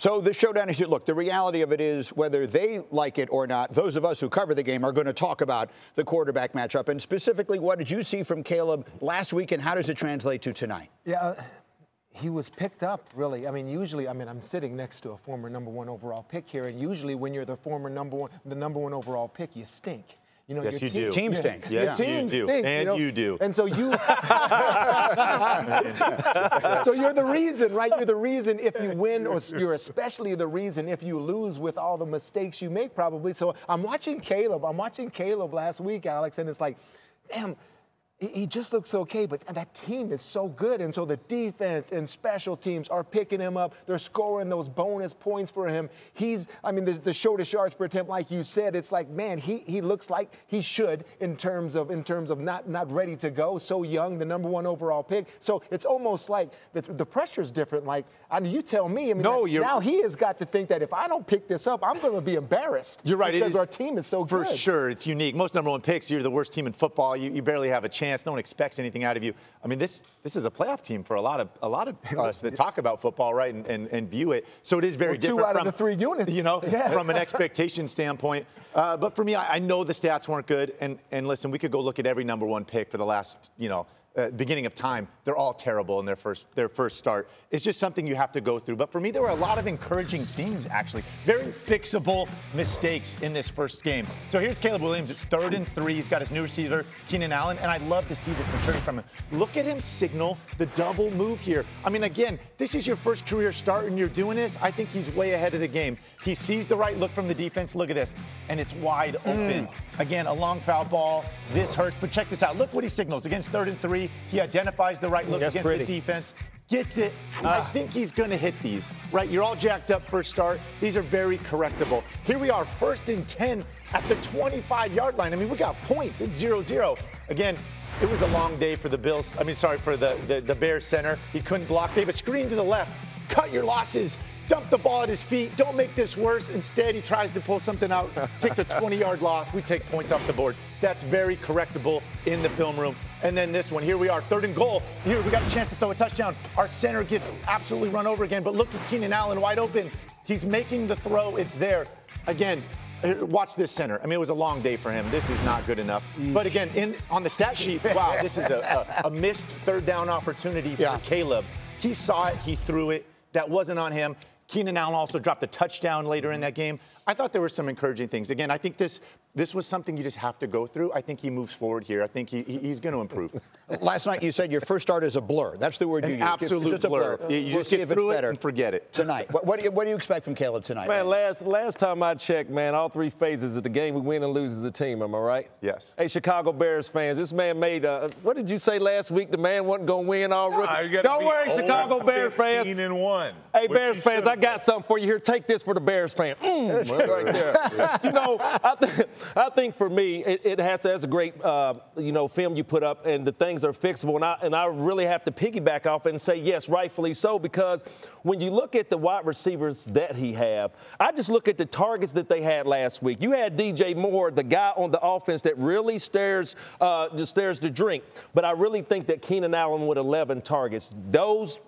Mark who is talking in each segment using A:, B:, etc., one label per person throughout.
A: So the showdown is, look, the reality of it is whether they like it or not, those of us who cover the game are going to talk about the quarterback matchup. And specifically, what did you see from Caleb last week, and how does it translate to tonight?
B: Yeah, he was picked up, really. I mean, usually, I'm sitting next to a former #1 overall pick here, and usually when you're the former number one overall pick, you stink. You know,
C: yes,
B: your
C: you do.
A: Team stinks.
C: Yes,
B: your team
C: you do.
B: stinks,
C: And
B: you
C: do.
B: And so you. So you're the reason, right? You're the reason if you win, or you're especially the reason if you lose with all the mistakes you make, probably. So I'm watching Caleb last week, Alex, and it's like, damn. He just looks okay, but that team is so good. And so the defense and special teams are picking him up. They're scoring those bonus points for him. The shortest yards per attempt, like you said, it's like, man, he looks like he should in terms of not ready to go. So young, the #1 overall pick. So it's almost like the pressure's different. Like, you tell me. Now he has got to think that if I don't pick this up, I'm going to be embarrassed.
C: You're right.
B: Because our team is so good.
C: For sure. It's unique. Most #1 picks, you're the worst team in football. You barely have a chance. No one expects anything out of you. I mean, this is a playoff team for a lot of us that talk about football, right, and view it. So it is very different.
B: 2 out of the 3 units,
C: from an expectation standpoint. But for me, I know the stats weren't good. And listen, we could go look at every #1 pick for the last, beginning of time. They're all terrible in their first start. It's just something you have to go through. But for me, there were a lot of encouraging things, actually. Very fixable mistakes in this first game. So here's Caleb Williams. It's 3rd and 3. He's got his new receiver, Keenan Allen, and I'd love to see this maturity from him. Look at him signal the double move here. I mean, again, this is your first career start and you're doing this. I think he's way ahead of the game. He sees the right look from the defense. Look at this. And it's wide open. Again, a long foul ball. This hurts. But check this out. Look what he signals. Against 3rd and 3, he identifies the right look against the defense. Gets it. I think he's going to hit these, right? You're all jacked up first start. These are very correctable. Here we are, 1st and 10 at the 25-yard line. I mean, we got points. It's 0-0. Again, it was a long day for the Bills. For the Bears center. He couldn't block. They have a screen to the left. Cut your losses. Dump the ball at his feet. Don't make this worse. Instead, he tries to pull something out, takes a 20-yard loss. We take points off the board. That's very correctable in the film room. And then this one, here we are, 3rd and goal. Here we got a chance to throw a touchdown. Our center gets absolutely run over again, but look at Keenan Allen wide open. He's making the throw. It's there. Again, watch this center. I mean, it was a long day for him. This is not good enough. But again, on the stat sheet, wow, this is a missed 3rd down opportunity for Caleb. He saw it. He threw it. That wasn't on him. Keenan Allen also dropped a touchdown later in that game. I thought there were some encouraging things. Again, I think this was something you just have to go through. I think he moves forward here. I think he's going to improve.
A: Last night you said your first start is a blur. That's the word you used.
C: Absolute blur. You just get through it and forget it.
A: Tonight. What do you expect from Caleb tonight?
D: Man, last time I checked, man, all 3 phases of the game, we win and lose as a team. Am I right?
C: Yes.
D: Hey, Chicago Bears fans, this man made what did you say last week? The man wasn't going to win all rookie.
E: Don't
D: worry, Chicago Bears fans.
E: 15-1.
D: Hey, Bears fans, I got something for you here. Take this for the Bears fan. Right there. I think for me, it has a great, film you put up, and the things are fixable. And I really have to piggyback off and say, yes, rightfully so, because when you look at the wide receivers that he have, I just look at the targets that they had last week. You had DJ Moore, the guy on the offense that really stares the drink. But I really think that Keenan Allen with 11 targets, those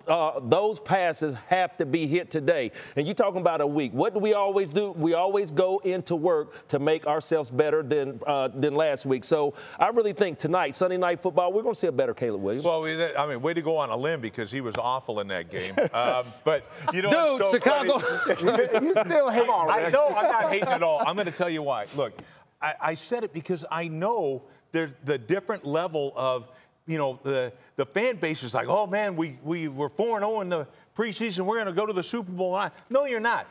D: passes have to be hit today. And you're talking about a week. What do we always do? We always go into work to make ourselves better than last week. So I really think tonight, Sunday Night Football, we're going to see a better Caleb Williams.
E: Well, I mean, way to go on a limb because he was awful in that game. But, you know,
D: dude,
E: so
D: Chicago.
B: You still hate on
E: I know, I'm not hating at all. I'm going to tell you why. Look, I said it because I know there's the different level of, the fan base is like, oh, man, we were 4-0 in the preseason. We're going to go to the Super Bowl. No, you're not.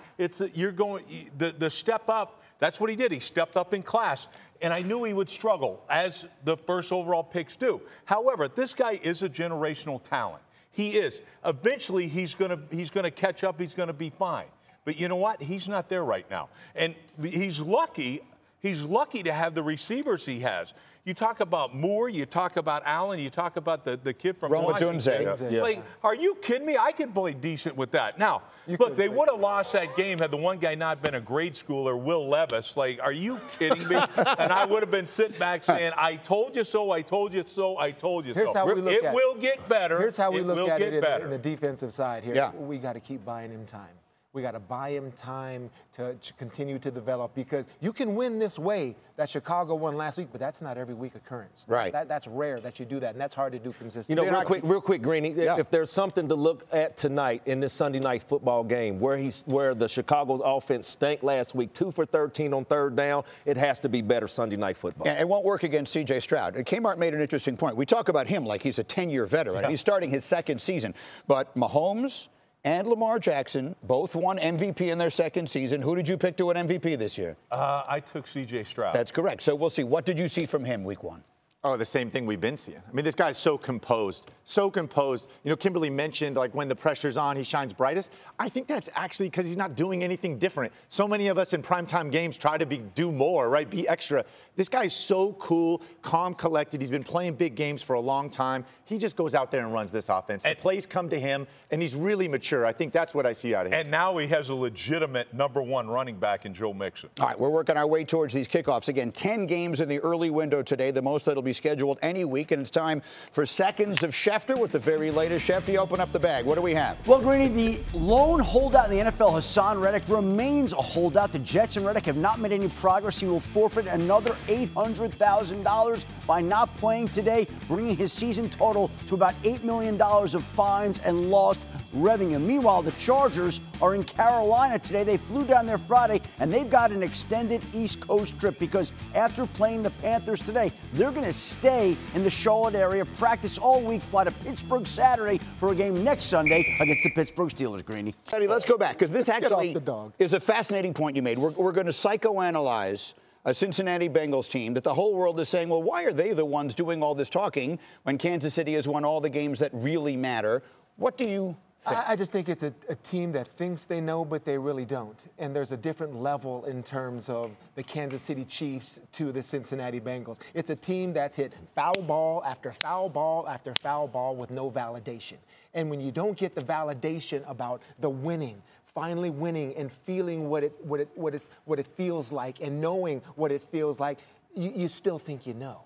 E: You're going the step up. That's what he did. He stepped up in class. And I knew he would struggle, as the first overall picks do. However, this guy is a generational talent. He is. Eventually, he's gonna catch up. He's gonna be fine. But you know what? He's not there right now. And he's lucky. He's lucky to have the receivers he has. You talk about Moore, you talk about Allen, you talk about the kid from Washington.
A: Yeah.
E: Like, are you kidding me? I could play decent with that. Now, look, they would have lost that game had the one guy not been a grade schooler, Will Levis. Like, are you kidding me? And I would have been sitting back saying, I told you so, I told you so, I told you so.
B: Here's how we look at it.
E: It will get better.
B: Here's how we look at it
E: better.
B: in the defensive side here.
A: Yeah.
B: We got to keep buying him time. We got to buy him time to continue to develop, because you can win this way that Chicago won last week, but that's not every week occurrence.
A: Right.
B: That's rare that you do that, and that's hard to do consistently.
D: You know, real quick, Greeny, if there's something to look at tonight in this Sunday night football game where the Chicago's offense stank last week, 2 for 13 on third down, it has to be better Sunday night football.
A: Yeah, it won't work against C.J. Stroud. Kmart made an interesting point. We talk about him like he's a 10-year veteran. Yeah. He's starting his second season. But Mahomes and Lamar Jackson both won MVP in their second season. Who did you pick to win MVP this year?
E: I took C.J. Stroud.
A: That's correct. So we'll see. What did you see from him week 1?
C: Oh, the same thing we've been seeing. I mean, this guy's so composed, so composed. You know, Kimberly mentioned, like, when the pressure's on, he shines brightest. I think that's actually because he's not doing anything different. So many of us in primetime games try to do more, right, be extra. This guy's so cool, calm, collected. He's been playing big games for a long time. He just goes out there and runs this offense. The plays come to him, and he's really mature. I think that's what I see out of him.
E: And now he has a legitimate #1 running back in Joe Mixon.
A: All right, we're working our way towards these kickoffs. Again, 10 games in the early window today, the most that'll be scheduled any week, and it's time for Seconds of Schefter with the very latest. Schefter, open up the bag. What do we have?
F: Well, Greeny, the lone holdout in the NFL, Hassan Reddick, remains a holdout. The Jets and Reddick have not made any progress. He will forfeit another $800,000 by not playing today, bringing his season total to about $8 million of fines and lost revenue. Meanwhile, the Chargers are in Carolina today. They flew down there Friday, and they've got an extended East Coast trip because after playing the Panthers today, they're going to stay in the Charlotte area, practice all week, fly to Pittsburgh Saturday for a game next Sunday against the Pittsburgh Steelers, Greeny.
A: Tedy, let's go back, because this actually is a fascinating point you made. We're going to psychoanalyze a Cincinnati Bengals team that the whole world is saying, well, why are they the ones doing all this talking when Kansas City has won all the games that really matter? What do you think?
B: I just think it's a team that thinks they know, but they really don't. And there's a different level in terms of the Kansas City Chiefs to the Cincinnati Bengals. It's a team that's hit foul ball after foul ball after foul ball with no validation. And when you don't get the validation about the winning, finally winning and feeling what it feels like and knowing what it feels like, you still think you know.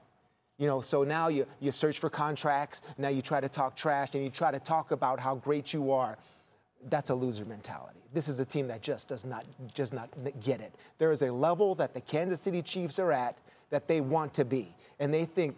B: You know, so now you search for contracts. Now you try to talk trash and you try to talk about how great you are. That's a loser mentality. This is a team that just does not get it. There is a level that the Kansas City Chiefs are at that they want to be. And they think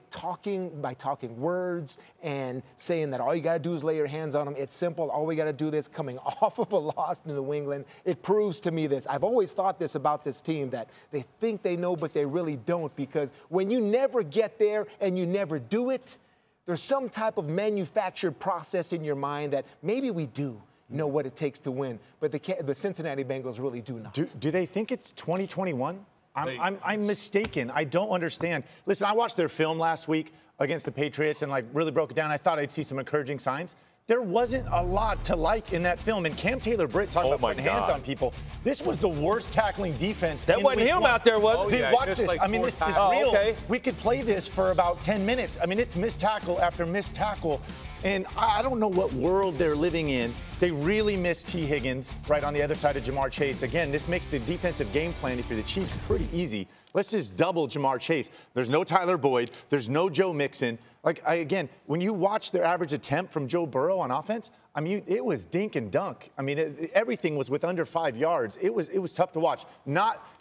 B: by talking words and saying that all you got to do is lay your hands on them, it's simple, all we got to do this, coming off of a loss to New England, it proves to me this. I've always thought this about this team, that they think they know, but they really don't, because when you never get there and you never do it, there's some type of manufactured process in your mind that maybe we do know what it takes to win, but the Cincinnati Bengals really do not.
C: Do they think it's 2021? I'm mistaken. I don't understand. Listen, I watched their film last week against the Patriots and, like, really broke it down. I thought I'd see some encouraging signs. There wasn't a lot to like in that film. And Cam Taylor-Britt talked about putting hands on people. This was the worst tackling defense.
D: That wasn't him out there, was it?
C: Watch this. I mean, this is real. Okay. We could play this for about 10 minutes. I mean, it's missed tackle after missed tackle. And I don't know what world they're living in. They really miss T. Higgins right on the other side of Jamar Chase. Again, this makes the defensive game plan, if you're the Chiefs, pretty easy. Let's just double Jamar Chase. There's no Tyler Boyd. There's no Joe Mixon. Like, again, when you watch their average attempt from Joe Burrow on offense, I mean, it was dink and dunk. I mean, everything was with under 5 yards. It was tough to watch.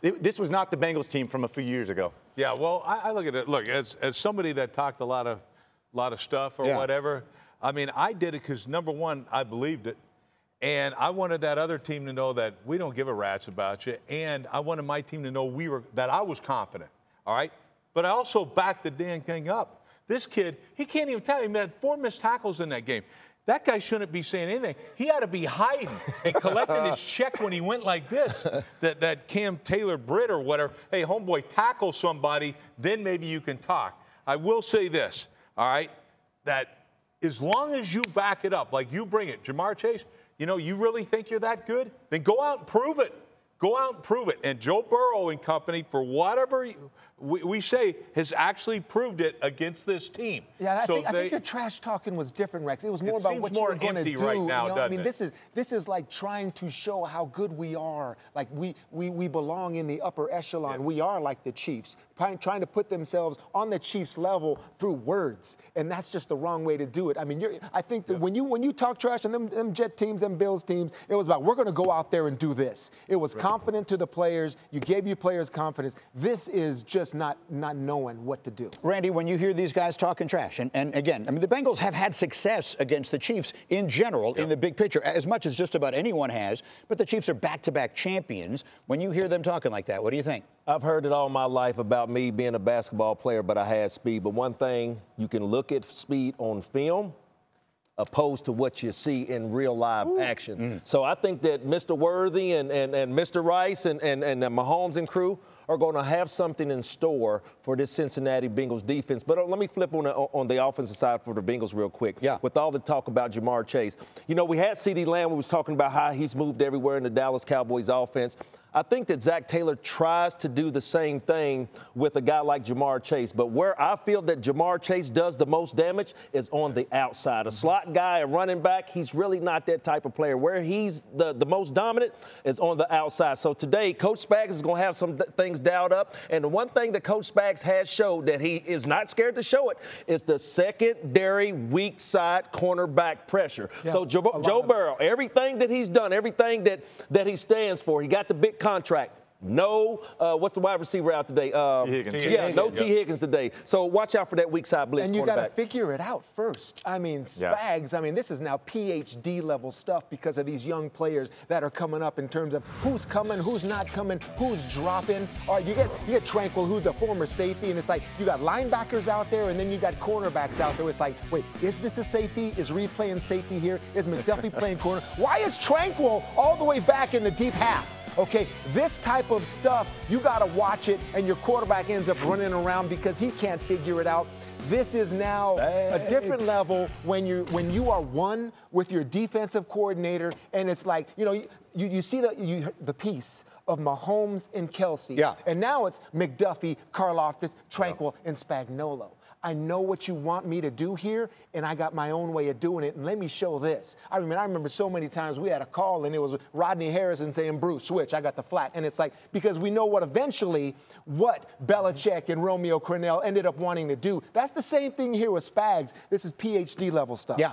C: This was not the Bengals team from a few years ago.
E: Yeah, well, I look at it. Look, as somebody that talked a lot of stuff or whatever, I mean, I did it because, number one, I believed it. And I wanted that other team to know that we don't give a rat's about you. And I wanted my team to know that I was confident, all right? But I also backed the damn thing up. This kid, he can't even tell you, he had 4 missed tackles in that game. That guy shouldn't be saying anything. He had to be hiding and collecting his check when he went like this, that Cam Taylor-Britt or whatever. Hey, homeboy, tackle somebody, then maybe you can talk. I will say this, all right, that as long as you back it up, like you bring it, Jamar Chase, you know, you really think you're that good? Then go out and prove it. Go out and prove it. And Joe Burrow and company, for whatever we say, has actually proved it against this team.
B: Yeah, I think your trash talking was different, Rex. It was more about what you were going to do.
E: Right now,
B: I mean, this is like trying to show how good we are. Like we belong in the upper echelon. Yeah. We are like the Chiefs, trying to put themselves on the Chiefs level through words, and that's just the wrong way to do it. I mean, I think that when you talk trash on them Jet teams, them Bills teams, it was about we're going to go out there and do this. It was confident to the players. You gave your players confidence. This is just not knowing what to do.
A: Randy, when you hear these guys talking trash, and again, I mean, the Bengals have had success against the Chiefs in general, in the big picture, as much as just about anyone has, but the Chiefs are back-to-back champions. When you hear them talking like that, what do you think?
D: I've heard it all my life about me being a basketball player, but I had speed. But one thing, you can look at speed on film opposed to what you see in real live action. So I think that Mr. Worthy and Mr. Rice and Mahomes and crew are going to have something in store for this Cincinnati Bengals defense. But let me flip on the offensive side for the Bengals real quick. Yeah. With all the talk about Jamar Chase. You know, we had CeeDee Lamb, we was talking about how he's moved everywhere in the Dallas Cowboys offense. I think that Zach Taylor tries to do the same thing with a guy like Jamar Chase. But where I feel that Jamar Chase does the most damage is on the outside. A slot guy, a running back, he's really not that type of player. Where he's the most dominant is on the outside. So today, Coach Spags is going to have some things dialed up. And the one thing that Coach Spags has showed that he is not scared to show it is the secondary weak side cornerback pressure. Yeah, so Joe Burrow, everything that he's done, everything that he stands for, he got the big contract. No, what's the wide receiver out today?
C: T. Higgins.
D: Yeah, no T. Higgins today. So watch out for that weak side blitz.
B: And you got to figure it out first. I mean, Spags, I mean, this is now PhD level stuff because of these young players that are coming up in terms of who's coming, who's not coming, who's dropping. All right, you get Tranquil, who's the former safety, and it's like you got linebackers out there and then you got cornerbacks out there. It's like, wait, is this a safety? Is Reed playing safety here? Is McDuffie playing corner? Why is Tranquil all the way back in the deep half? Okay, this type of stuff, you got to watch it, and your quarterback ends up running around because he can't figure it out. This is now a different level when you are one with your defensive coordinator, and it's like, you know, you see the piece of Mahomes and Kelsey. Yeah. And now it's McDuffie, Karlaftis, Tranquil, and Spagnuolo. I know what you want me to do here, and I got my own way of doing it, and let me show this. I remember so many times we had a call, and it was Rodney Harrison saying, Bruce, switch, I got the flat. And it's like, because we know what Belichick and Romeo Crennel ended up wanting to do. That's the same thing here with Spags. This is PhD level stuff.
A: Yeah.